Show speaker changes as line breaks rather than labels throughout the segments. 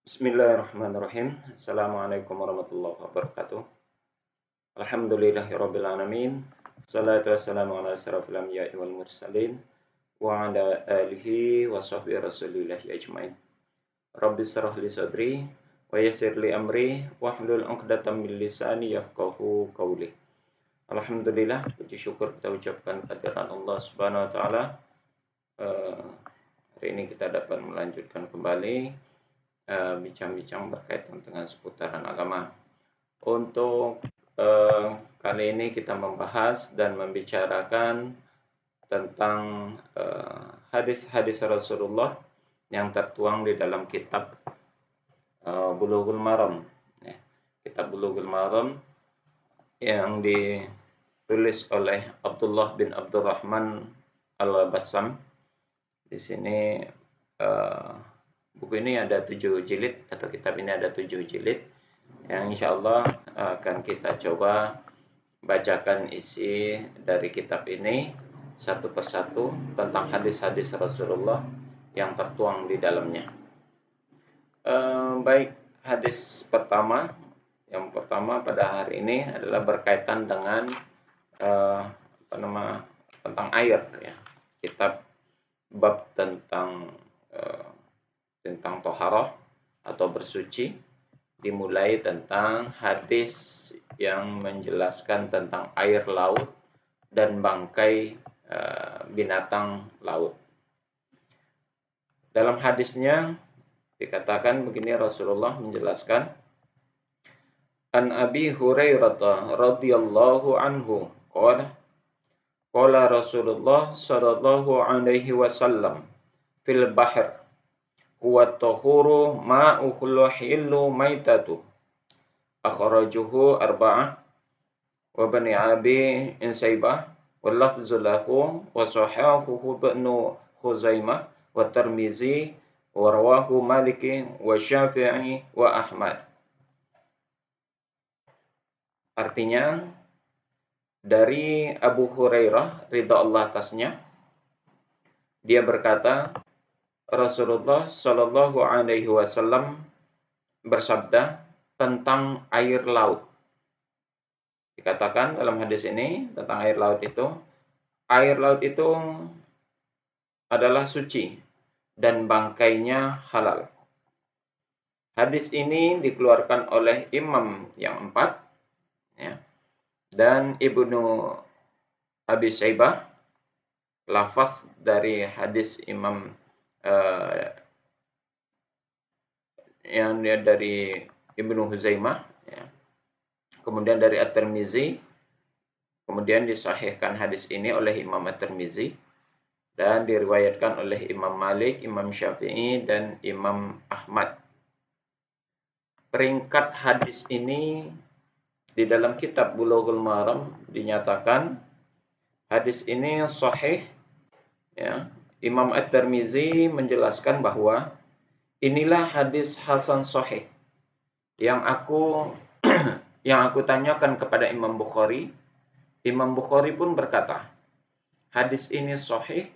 Bismillahirrahmanirrahim. Assalamualaikum warahmatullahi wabarakatuh. Alhamdulillahirabbil alamin. Salatu wassalamu ala asyrafil anbiya'i wal mursalin wa ala alihi wa sahbihi rasulillahi ajmain. Rabbi shrah li sadri wa yassir li amri wahlul 'uqdatam min lisani yafqahu qawli. Alhamdulillah, puji syukur kita ucapkan kehadiran Allah Subhanahu wa taala. Hari ini kita dapat melanjutkan kembali bincang-bincang berkaitan dengan seputaran agama. Untuk kali ini kita membahas dan membicarakan tentang hadis-hadis Rasulullah yang tertuang di dalam kitab Bulughul Maram. Kitab Bulughul Maram yang ditulis oleh Abdullah bin Abdurrahman Al-Bassam. Di sini buku ini ada 7 jilid, atau kitab ini ada 7 jilid, yang insya Allah akan kita coba bacakan isi dari kitab ini satu persatu tentang hadis-hadis Rasulullah yang tertuang di dalamnya. Baik, hadis pertama, yang pertama pada hari ini adalah berkaitan dengan tentang air, ya. Kitab bab tentang toharoh atau bersuci, dimulai tentang hadis yang menjelaskan tentang air laut dan bangkai binatang laut. Dalam hadisnya dikatakan begini, Rasulullah menjelaskan, An Abi Hurairah radhiyallahu anhu qala Rasulullah sallallahu alaihi wasallam fil bahr huwa tahuru ma'uhul hillu maitatu akhrajuhu arba'ah wa bani abi insaibah wal lafzu lahu wa sahahuhu ibnu Khuzaimah wa Tirmizi wa rawahu Maliki wa Syafi'i wa Ahmad. Artinya, dari Abu Hurairah ridha Allah atasnya, dia berkata, Rasulullah Shallallahu Alaihi Wasallam bersabda tentang air laut. Dikatakan dalam hadis ini tentang air laut itu adalah suci dan bangkainya halal. Hadis ini dikeluarkan oleh imam yang 4, ya, dan Ibnu Abi Syaibah. Lafaz dari hadis imam yang dari Ibnu Khuzaimah, ya. Kemudian dari At-Tirmizi, kemudian disahihkan hadis ini oleh Imam At-Tirmizi dan diriwayatkan oleh Imam Malik, Imam Syafi'i, dan Imam Ahmad. Peringkat hadis ini di dalam kitab Bulughul Maram dinyatakan hadis ini sahih, ya. Imam At-Tirmizi menjelaskan bahwa inilah hadis hasan sahih yang aku tanyakan kepada Imam Bukhari. Imam Bukhari pun berkata, hadis ini sahih.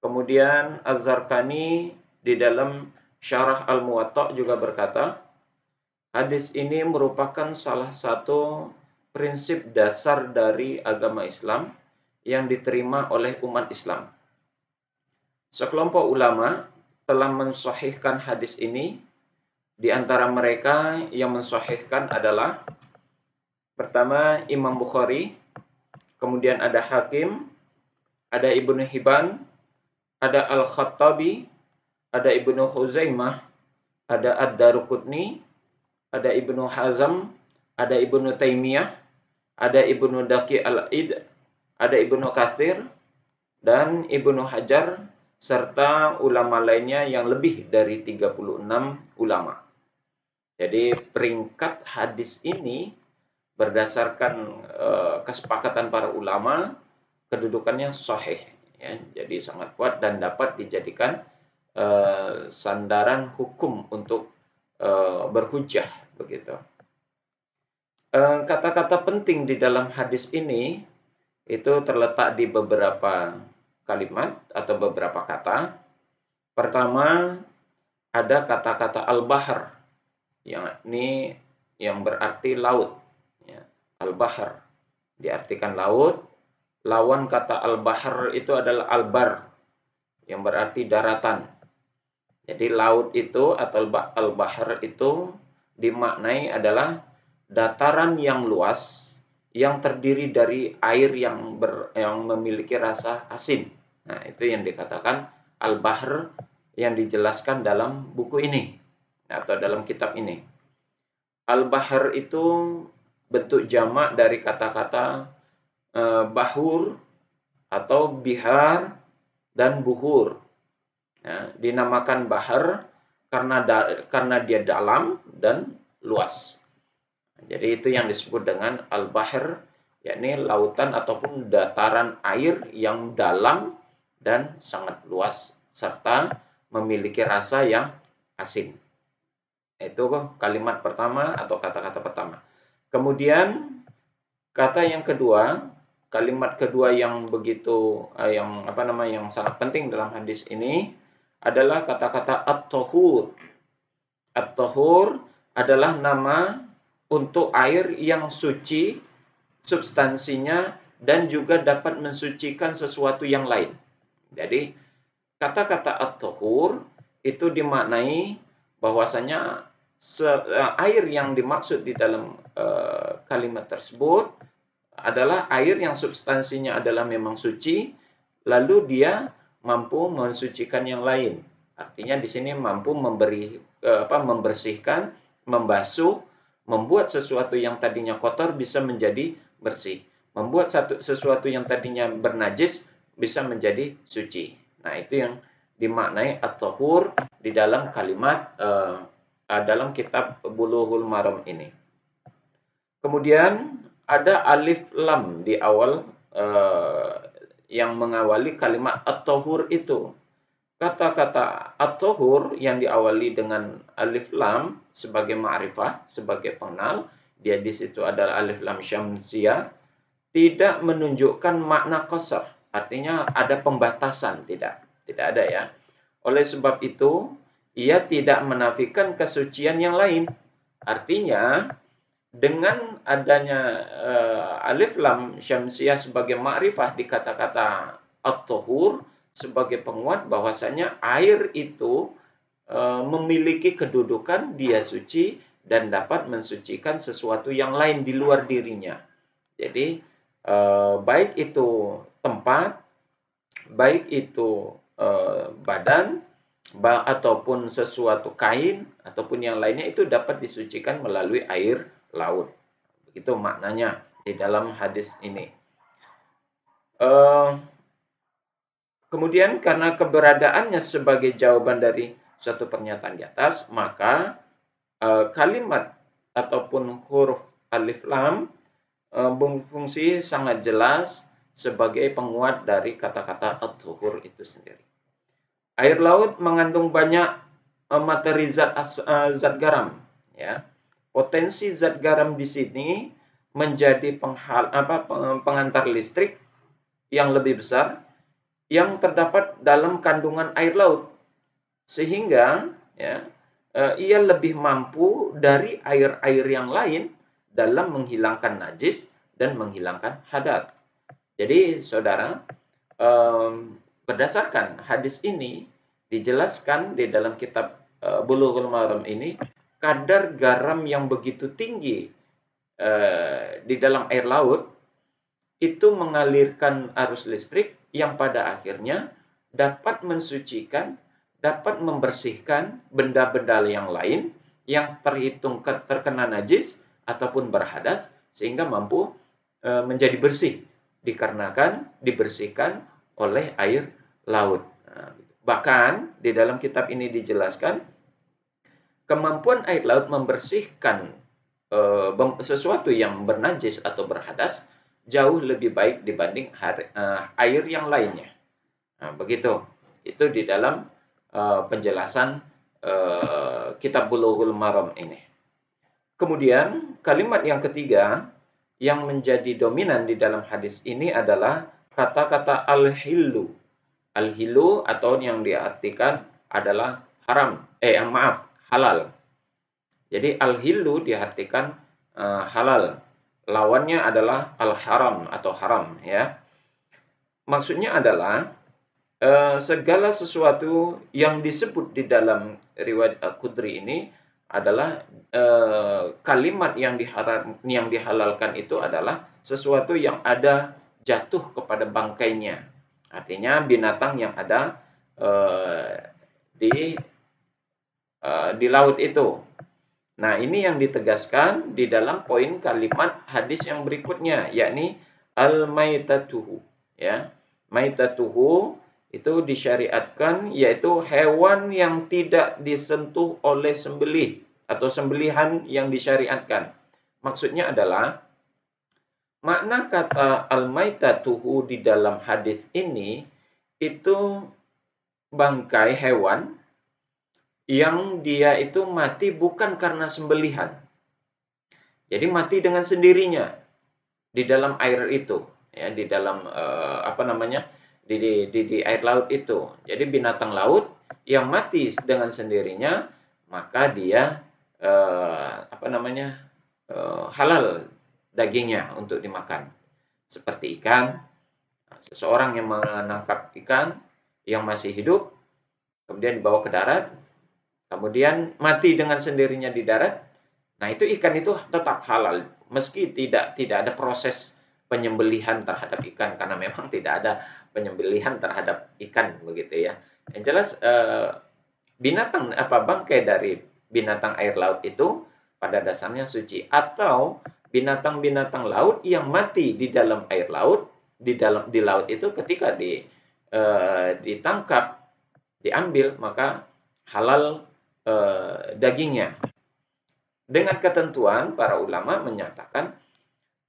Kemudian Az-Zarqani di dalam Syarah Al-Muwatta juga berkata, hadis ini merupakan salah satu prinsip dasar dari agama Islam yang diterima oleh umat Islam. Sekelompok ulama telah mensahihkan hadis ini. Di antara mereka yang mensahihkan adalah pertama Imam Bukhari, kemudian ada Hakim, ada Ibnu Hibban, ada Al-Khattabi, ada Ibnu Khuzaimah, ada Ad-Daruqutni, ada Ibnu Hazm, ada Ibnu Taimiyah, ada Ibnu Daqi Al-Id, ada Ibnu Katsir, dan Ibnu Hajar, serta ulama lainnya yang lebih dari 36 ulama. Jadi peringkat hadis ini berdasarkan kesepakatan para ulama, kedudukannya sahih, ya. Jadi sangat kuat dan dapat dijadikan sandaran hukum untuk berhujjah, begitu. Kata-kata penting di dalam hadis ini itu terletak di beberapa kalimat atau beberapa kata. Pertama, ada kata-kata al-bahr, yang berarti laut. Ya. Al-bahr diartikan laut. Lawan kata al-bahr itu adalah al-bar, yang berarti daratan. Jadi laut itu atau al-bahr itu dimaknai adalah dataran yang luas yang terdiri dari air yang memiliki rasa asin. Nah, itu yang dikatakan al-bahr yang dijelaskan dalam buku ini atau dalam kitab ini. Al-bahr itu bentuk jamak dari kata-kata bahur atau bihar dan buhur. Ya, dinamakan bahar karena dia dalam dan luas. Jadi itu yang disebut dengan al-bahr, yakni lautan ataupun dataran air yang dalam dan sangat luas serta memiliki rasa yang asin. Itu kalimat pertama atau kata-kata pertama. Kemudian kata yang kedua, kalimat kedua yang begitu yang sangat penting dalam hadis ini adalah kata-kata at-tahur. At-tahur adalah nama untuk air yang suci substansinya dan juga dapat mensucikan sesuatu yang lain. Jadi kata-kata at-tahur itu dimaknai bahwasanya air yang dimaksud di dalam kalimat tersebut adalah air yang substansinya adalah memang suci, lalu dia mampu mensucikan yang lain. Artinya di sini mampu membersihkan, membasuh, membuat sesuatu yang tadinya kotor bisa menjadi bersih. Membuat sesuatu yang tadinya bernajis bisa menjadi suci. Nah, itu yang dimaknai at-tahur di dalam kalimat dalam kitab Bulughul Maram ini. Kemudian ada alif lam di awal yang mengawali kalimat at-tahur itu. Kata-kata at-tahur yang diawali dengan alif lam sebagai ma'rifah, sebagai pengenal, dia di situ adalah alif lam syamsiyah, tidak menunjukkan makna qasar. Artinya ada pembatasan, tidak ada ya. Oleh sebab itu, ia tidak menafikan kesucian yang lain. Artinya dengan adanya alif lam syamsiyah sebagai ma'rifah di kata-kata at-tahur sebagai penguat bahwasanya air itu memiliki kedudukan dia suci dan dapat mensucikan sesuatu yang lain di luar dirinya. Jadi baik itu tempat, baik itu badan, ataupun sesuatu kain ataupun yang lainnya itu dapat disucikan melalui air laut. Begitu maknanya di dalam hadis ini. Kemudian karena keberadaannya sebagai jawaban dari suatu pernyataan di atas, maka kalimat ataupun huruf alif lam berfungsi sangat jelas sebagai penguat dari kata-kata at-tuhur itu sendiri. Air laut mengandung banyak materi zat garam, ya. Potensi zat garam di sini menjadi pengantar listrik yang lebih besar yang terdapat dalam kandungan air laut, sehingga ya, ia lebih mampu dari air-air yang lain dalam menghilangkan najis dan menghilangkan hadas. Jadi saudara, berdasarkan hadis ini dijelaskan di dalam kitab Bulughul Maram ini, kadar garam yang begitu tinggi di dalam air laut itu mengalirkan arus listrik yang pada akhirnya dapat mensucikan, dapat membersihkan benda-benda yang lain yang terhitung terkena najis ataupun berhadas sehingga mampu menjadi bersih dikarenakan dibersihkan oleh air laut. Bahkan di dalam kitab ini dijelaskan kemampuan air laut membersihkan sesuatu yang bernajis atau berhadas jauh lebih baik dibanding air yang lainnya. Nah, begitu. Itu di dalam penjelasan kitab Bulughul Maram ini. Kemudian kalimat yang ketiga yang menjadi dominan di dalam hadis ini adalah kata-kata al-hillu. Al-hillu atau yang diartikan adalah haram, maaf, halal. Jadi al-hillu diartikan halal. Lawannya adalah al-haram atau haram, ya. Maksudnya adalah segala sesuatu yang disebut di dalam riwayat Al-Khudri ini adalah kalimat yang dihalalkan itu adalah sesuatu yang ada jatuh kepada bangkainya. Artinya binatang yang ada di laut itu. Nah, ini yang ditegaskan di dalam poin kalimat hadis yang berikutnya, yakni al-maitatuhu, ya. Maitatuhu itu disyariatkan, yaitu hewan yang tidak disentuh oleh sembelih atau sembelihan yang disyariatkan. Maksudnya adalah makna kata al-maitatuhu di dalam hadis ini itu bangkai hewan yang dia itu mati bukan karena sembelihan. Jadi mati dengan sendirinya di dalam air itu, ya, di dalam di air laut itu. Jadi binatang laut yang mati dengan sendirinya, maka dia halal dagingnya untuk dimakan. Seperti ikan, seseorang yang menangkap ikan yang masih hidup, kemudian dibawa ke darat, kemudian mati dengan sendirinya di darat. Nah, itu ikan itu tetap halal meski tidak ada proses penyembelihan terhadap ikan, karena memang tidak ada penyembelihan terhadap ikan, begitu ya. Yang jelas bangkai dari binatang air laut itu pada dasarnya suci, atau binatang-binatang laut yang mati di dalam air laut, di laut itu ketika ditangkap, diambil, maka halal dagingnya. Dengan ketentuan, para ulama menyatakan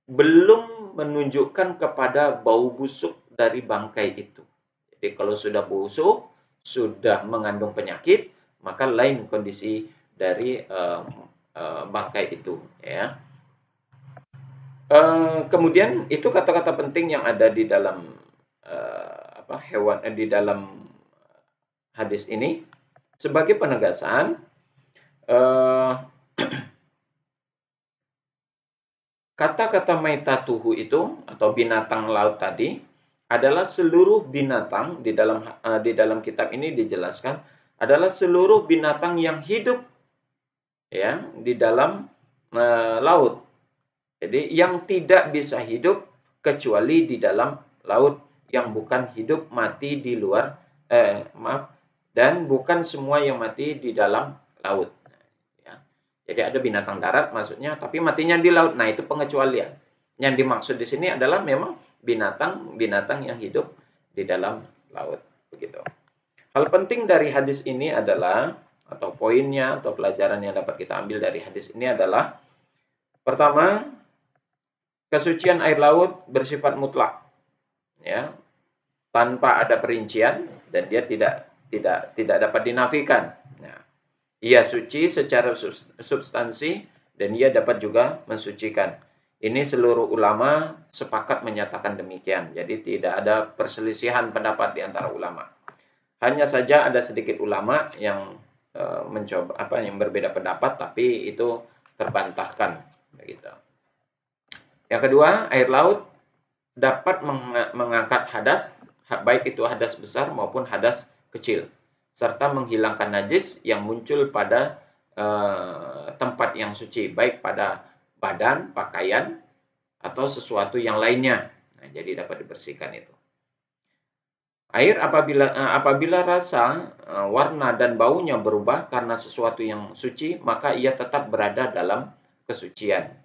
belum menunjukkan kepada bau busuk dari bangkai itu. Jadi kalau sudah busuk, sudah mengandung penyakit, maka lain kondisi dari bangkai itu, ya. Kemudian itu kata-kata penting yang ada di dalam di dalam hadis ini sebagai penegasan kata-kata maitatuhu itu atau binatang laut tadi adalah seluruh binatang di dalam kitab ini dijelaskan adalah seluruh binatang yang hidup, ya, di dalam laut. Jadi yang tidak bisa hidup kecuali di dalam laut, yang bukan hidup mati di luar dan bukan semua yang mati di dalam laut. Ya. Jadi ada binatang darat maksudnya, tapi matinya di laut. Nah, itu pengecualian. Yang dimaksud di sini adalah memang binatang yang hidup di dalam laut, begitu. Hal penting dari hadis ini adalah, atau poinnya atau pelajaran yang dapat kita ambil dari hadis ini adalah, pertama, kesucian air laut bersifat mutlak, ya, tanpa ada perincian, dan dia tidak dapat dinafikan. Nah, ia suci secara substansi dan ia dapat juga mensucikan. Ini seluruh ulama sepakat menyatakan demikian. Jadi tidak ada perselisihan pendapat di antara ulama. Hanya saja ada sedikit ulama yang yang berbeda pendapat, tapi itu terbantahkan, begitu. Yang kedua, air laut dapat mengangkat hadas, baik itu hadas besar maupun hadas kecil, serta menghilangkan najis yang muncul pada tempat yang suci, baik pada badan, pakaian, atau sesuatu yang lainnya. Nah, jadi dapat dibersihkan itu. Air apabila rasa, warna, dan baunya berubah karena sesuatu yang suci, maka ia tetap berada dalam kesucian.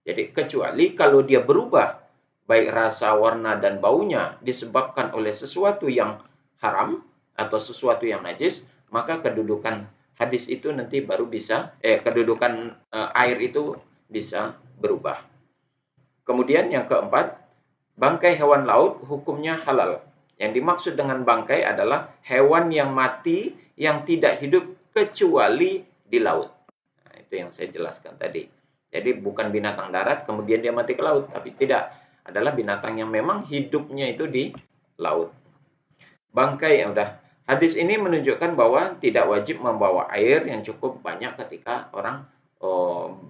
Jadi kecuali kalau dia berubah, baik rasa, warna, dan baunya disebabkan oleh sesuatu yang haram atau sesuatu yang najis, maka kedudukan hadis itu nanti baru bisa, kedudukan air itu bisa berubah. Kemudian yang keempat, bangkai hewan laut hukumnya halal. Yang dimaksud dengan bangkai adalah hewan yang mati yang tidak hidup kecuali di laut. Nah, itu yang saya jelaskan tadi. Jadi bukan binatang darat kemudian dia mati ke laut, tapi tidak, adalah binatang yang memang hidupnya itu di laut. Bangkai yang udah Hadis ini menunjukkan bahwa tidak wajib membawa air yang cukup banyak ketika orang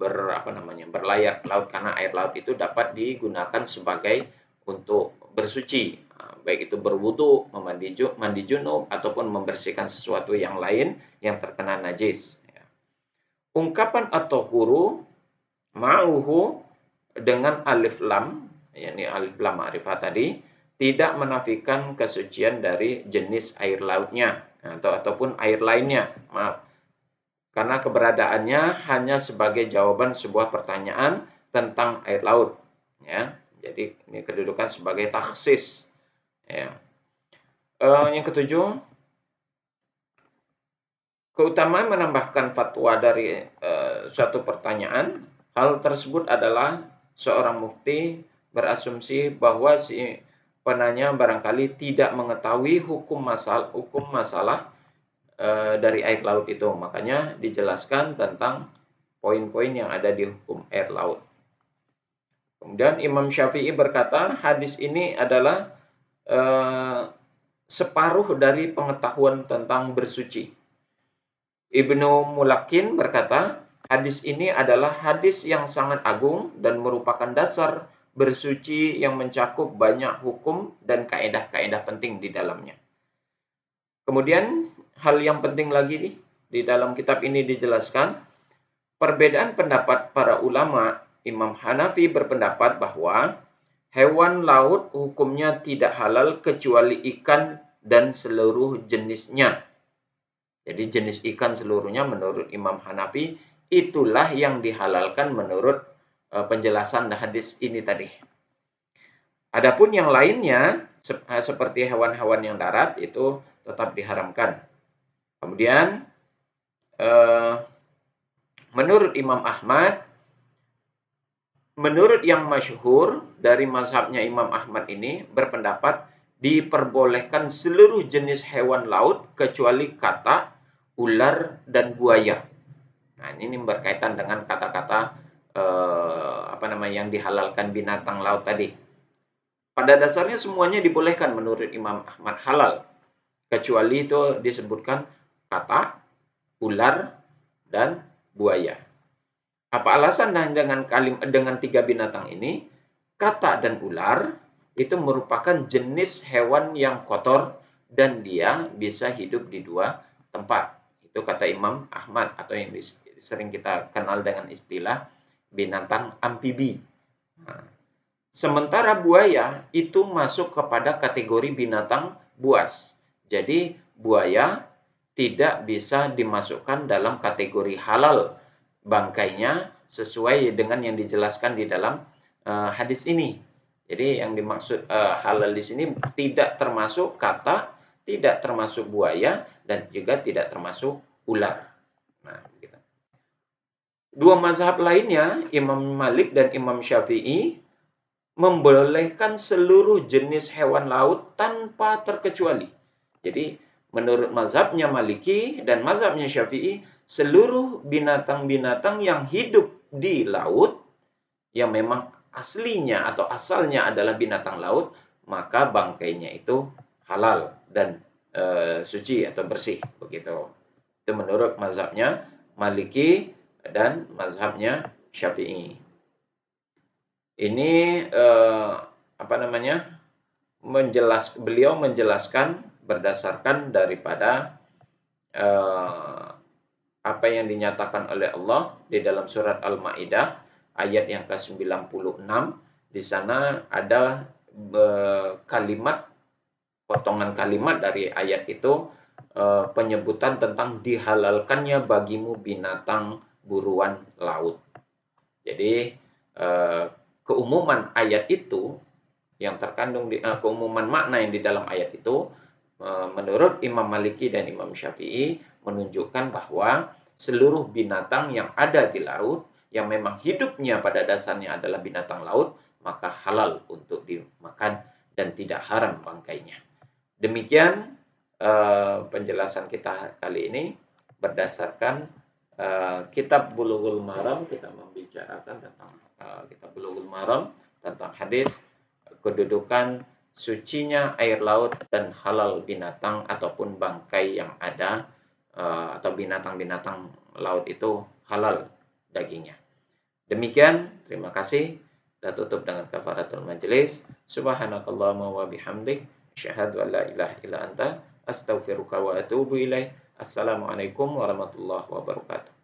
berlayar ke laut, karena air laut itu dapat digunakan sebagai untuk bersuci, baik itu berwudu, mandi junub ataupun membersihkan sesuatu yang lain yang terkena najis. Ungkapan atau huru ma'uhu dengan alif lam, yakni alif lam ma'rifah tadi, tidak menafikan kesucian dari jenis air lautnya ataupun air lainnya. Maaf. Karena keberadaannya hanya sebagai jawaban sebuah pertanyaan tentang air laut, ya. Jadi ini kedudukan sebagai taksis, ya. Yang ketujuh, keutamaan menambahkan fatwa dari suatu pertanyaan. Hal tersebut adalah seorang mufti berasumsi bahwa si penanya barangkali tidak mengetahui hukum masalah dari air laut itu. Makanya dijelaskan tentang poin-poin yang ada di hukum air laut. Kemudian Imam Syafi'i berkata, hadis ini adalah separuh dari pengetahuan tentang bersuci. Ibnu Mulakin berkata, hadis ini adalah hadis yang sangat agung dan merupakan dasar bersuci yang mencakup banyak hukum dan kaedah-kaedah penting di dalamnya. Kemudian hal yang penting lagi di dalam kitab ini dijelaskan, perbedaan pendapat para ulama. Imam Hanafi berpendapat bahwa hewan laut hukumnya tidak halal kecuali ikan dan seluruh jenisnya. Jadi jenis ikan seluruhnya menurut Imam Hanafi itulah yang dihalalkan menurut penjelasan hadis ini tadi. Adapun yang lainnya seperti hewan-hewan yang darat itu tetap diharamkan. Kemudian menurut Imam Ahmad, menurut yang masyhur dari mazhabnya Imam Ahmad ini berpendapat diperbolehkan seluruh jenis hewan laut kecuali katak, ular, dan buaya. Nah, ini berkaitan dengan kata-kata yang dihalalkan binatang laut tadi. Pada dasarnya semuanya dibolehkan menurut Imam Ahmad halal, kecuali itu disebutkan katak, ular, dan buaya. Apa alasan dengan tiga binatang ini? Katak dan ular itu merupakan jenis hewan yang kotor dan dia bisa hidup di dua tempat. Itu kata Imam Ahmad, atau yang sering kita kenal dengan istilah binatang amfibi. Nah, sementara buaya itu masuk kepada kategori binatang buas. Jadi buaya tidak bisa dimasukkan dalam kategori halal bangkainya sesuai dengan yang dijelaskan di dalam hadis ini. Jadi yang dimaksud halal di sini tidak termasuk katak, tidak termasuk buaya, dan juga tidak termasuk ular. Nah, gitu. Dua mazhab lainnya, Imam Malik dan Imam Syafi'i, membolehkan seluruh jenis hewan laut tanpa terkecuali. Jadi menurut mazhabnya Maliki dan mazhabnya Syafi'i, seluruh binatang-binatang yang hidup di laut yang memang aslinya atau asalnya adalah binatang laut, maka bangkainya itu halal dan suci atau bersih, begitu. Itu menurut mazhabnya Maliki dan mazhabnya Syafi'i. Ini beliau menjelaskan berdasarkan daripada apa yang dinyatakan oleh Allah di dalam surat Al-Maidah ayat yang ke-96. Di sana ada potongan kalimat dari ayat itu, penyebutan tentang dihalalkannya bagimu binatang buruan laut. Jadi keumuman ayat itu yang terkandung di keumuman makna yang di dalam ayat itu, menurut Imam Maliki dan Imam Syafi'i, menunjukkan bahwa seluruh binatang yang ada di laut yang memang hidupnya pada dasarnya adalah binatang laut, maka halal untuk dimakan dan tidak haram bangkainya. Demikian penjelasan kita kali ini berdasarkan kitab Bulughul Maram. Kita membicarakan tentang kitab Bulughul Maram tentang hadis kedudukan sucinya air laut dan halal binatang ataupun bangkai yang ada, atau binatang-binatang laut itu halal dagingnya. Demikian, terima kasih. Kita tutup dengan kafaratul majelis. Subhanakallahumma wa bihamdik, asyhadu an la ilaha illa anta, astaghfiruka wa atubu ilaik. Assalamualaikum warahmatullahi wabarakatuh.